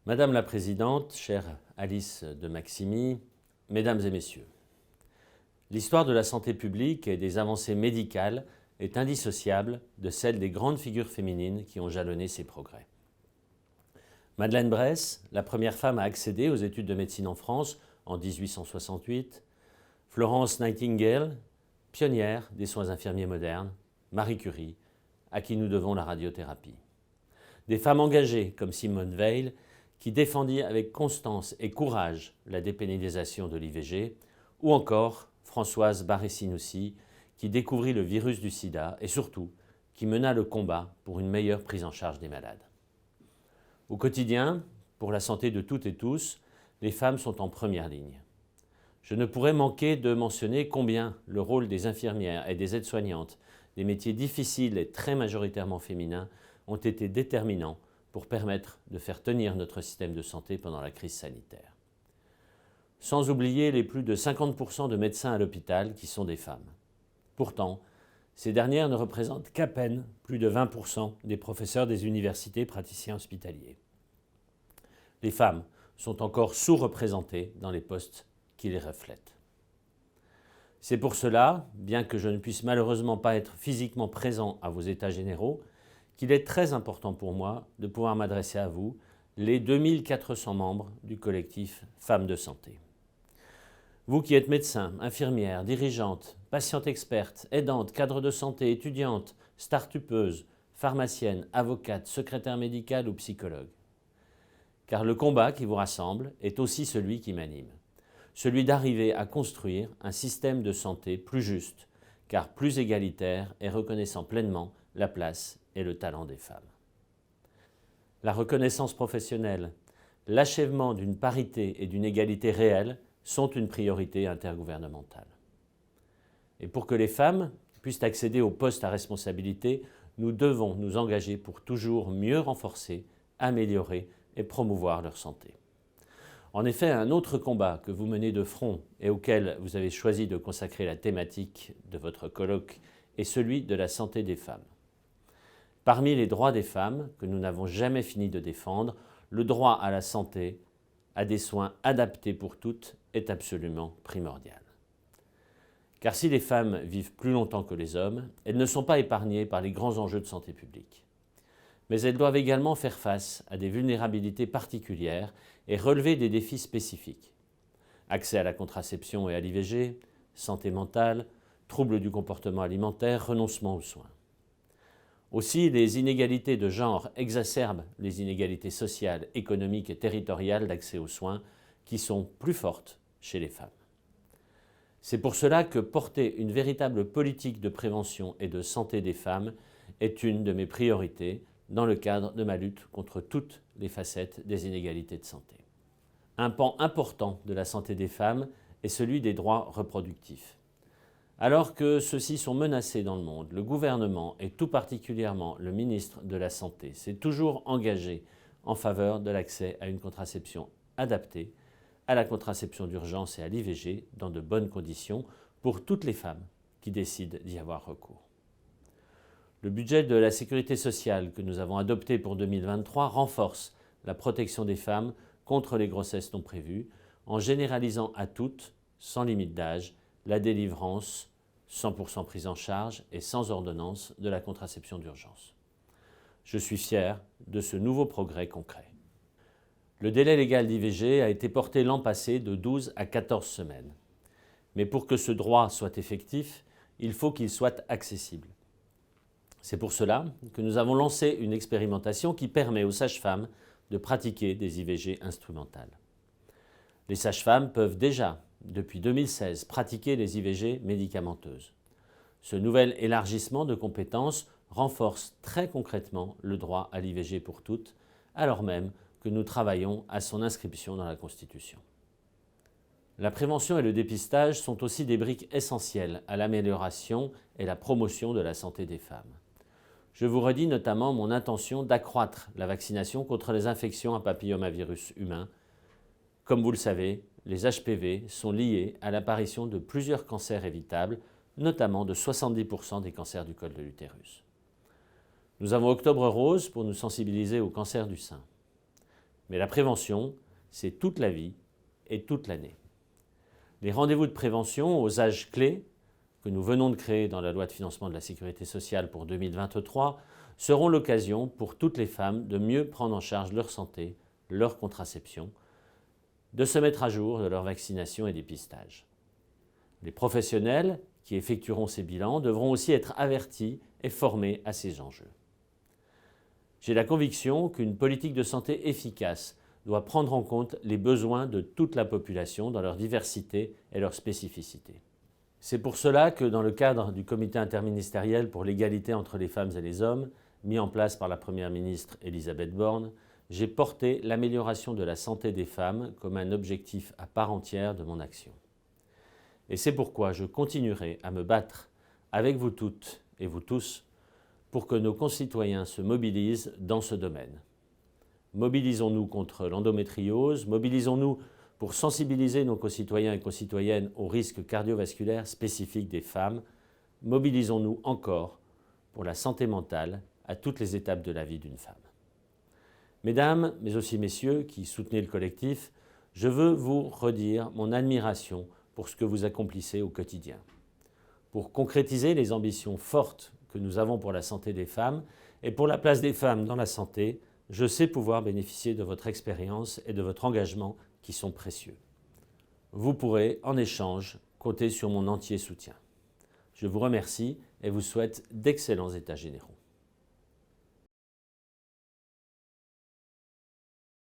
Madame la Présidente, chère Alice de Maximi, Mesdames et Messieurs, l'histoire de la santé publique et des avancées médicales est indissociable de celle des grandes figures féminines qui ont jalonné ces progrès. Madeleine Brès, la première femme à accéder aux études de médecine en France en 1868, Florence Nightingale, pionnière des soins infirmiers modernes, Marie Curie, à qui nous devons la radiothérapie. Des femmes engagées comme Simone Veil, qui défendit avec constance et courage la dépénalisation de l'IVG, ou encore Françoise Barré-Sinoussi, qui découvrit le virus du sida et surtout qui mena le combat pour une meilleure prise en charge des malades. Au quotidien, pour la santé de toutes et tous, les femmes sont en première ligne. Je ne pourrais manquer de mentionner combien le rôle des infirmières et des aides-soignantes, des métiers difficiles et très majoritairement féminins, ont été déterminants pour permettre de faire tenir notre système de santé pendant la crise sanitaire. Sans oublier les plus de 50% de médecins à l'hôpital qui sont des femmes. Pourtant, ces dernières ne représentent qu'à peine plus de 20% des professeurs des universités praticiens hospitaliers. Les femmes sont encore sous-représentées dans les postes qui les reflètent. C'est pour cela, bien que je ne puisse malheureusement pas être physiquement présent à vos états généraux, qu'il est très important pour moi de pouvoir m'adresser à vous, les 2400 membres du collectif Femmes de Santé. Vous qui êtes médecin, infirmière, dirigeante, patiente experte, aidante, cadre de santé, étudiante, start-upeuse, pharmacienne, avocate, secrétaire médicale ou psychologue. Car le combat qui vous rassemble est aussi celui qui m'anime. Celui d'arriver à construire un système de santé plus juste, car plus égalitaire et reconnaissant pleinement la place et le talent des femmes. La reconnaissance professionnelle, l'achèvement d'une parité et d'une égalité réelle sont une priorité intergouvernementale. Et pour que les femmes puissent accéder aux postes à responsabilité, nous devons nous engager pour toujours mieux renforcer, améliorer et promouvoir leur santé. En effet, un autre combat que vous menez de front et auquel vous avez choisi de consacrer la thématique de votre colloque est celui de la santé des femmes. Parmi les droits des femmes, que nous n'avons jamais fini de défendre, le droit à la santé, à des soins adaptés pour toutes, est absolument primordial. Car si les femmes vivent plus longtemps que les hommes, elles ne sont pas épargnées par les grands enjeux de santé publique. Mais elles doivent également faire face à des vulnérabilités particulières et relever des défis spécifiques. Accès à la contraception et à l'IVG, santé mentale, troubles du comportement alimentaire, renoncement aux soins. Aussi, les inégalités de genre exacerbent les inégalités sociales, économiques et territoriales d'accès aux soins qui sont plus fortes chez les femmes. C'est pour cela que porter une véritable politique de prévention et de santé des femmes est une de mes priorités dans le cadre de ma lutte contre toutes les facettes des inégalités de santé. Un pan important de la santé des femmes est celui des droits reproductifs. Alors que ceux-ci sont menacés dans le monde, le gouvernement et tout particulièrement le ministre de la Santé s'est toujours engagé en faveur de l'accès à une contraception adaptée, à la contraception d'urgence et à l'IVG dans de bonnes conditions pour toutes les femmes qui décident d'y avoir recours. Le budget de la sécurité sociale que nous avons adopté pour 2023 renforce la protection des femmes contre les grossesses non prévues en généralisant à toutes, sans limite d'âge, la délivrance 100% prise en charge et sans ordonnance de la contraception d'urgence. Je suis fier de ce nouveau progrès concret. Le délai légal d'IVG a été porté l'an passé de 12 à 14 semaines. Mais pour que ce droit soit effectif, il faut qu'il soit accessible. C'est pour cela que nous avons lancé une expérimentation qui permet aux sages-femmes de pratiquer des IVG instrumentales. Les sages-femmes peuvent déjà, depuis 2016, pratiquer les IVG médicamenteuses. Ce nouvel élargissement de compétences renforce très concrètement le droit à l'IVG pour toutes, alors même que nous travaillons à son inscription dans la Constitution. La prévention et le dépistage sont aussi des briques essentielles à l'amélioration et la promotion de la santé des femmes. Je vous redis notamment mon intention d'accroître la vaccination contre les infections à papillomavirus humain. Comme vous le savez, les HPV sont liés à l'apparition de plusieurs cancers évitables, notamment de 70% des cancers du col de l'utérus. Nous avons Octobre Rose pour nous sensibiliser au cancer du sein. Mais la prévention, c'est toute la vie et toute l'année. Les rendez-vous de prévention aux âges clés que nous venons de créer dans la loi de financement de la sécurité sociale pour 2023 seront l'occasion pour toutes les femmes de mieux prendre en charge leur santé, leur contraception, de se mettre à jour de leur vaccination et dépistage. Les professionnels qui effectueront ces bilans devront aussi être avertis et formés à ces enjeux. J'ai la conviction qu'une politique de santé efficace doit prendre en compte les besoins de toute la population dans leur diversité et leur spécificité. C'est pour cela que dans le cadre du comité interministériel pour l'égalité entre les femmes et les hommes, mis en place par la Première ministre Elisabeth Borne, j'ai porté l'amélioration de la santé des femmes comme un objectif à part entière de mon action. Et c'est pourquoi je continuerai à me battre avec vous toutes et vous tous pour que nos concitoyens se mobilisent dans ce domaine. Mobilisons-nous contre l'endométriose, mobilisons-nous pour sensibiliser nos concitoyens et concitoyennes aux risques cardiovasculaires spécifiques des femmes, mobilisons-nous encore pour la santé mentale à toutes les étapes de la vie d'une femme. Mesdames, mais aussi messieurs qui soutenez le collectif, je veux vous redire mon admiration pour ce que vous accomplissez au quotidien. Pour concrétiser les ambitions fortes que nous avons pour la santé des femmes et pour la place des femmes dans la santé, je sais pouvoir bénéficier de votre expérience et de votre engagement qui sont précieux. Vous pourrez, en échange, compter sur mon entier soutien. Je vous remercie et vous souhaite d'excellents états généraux.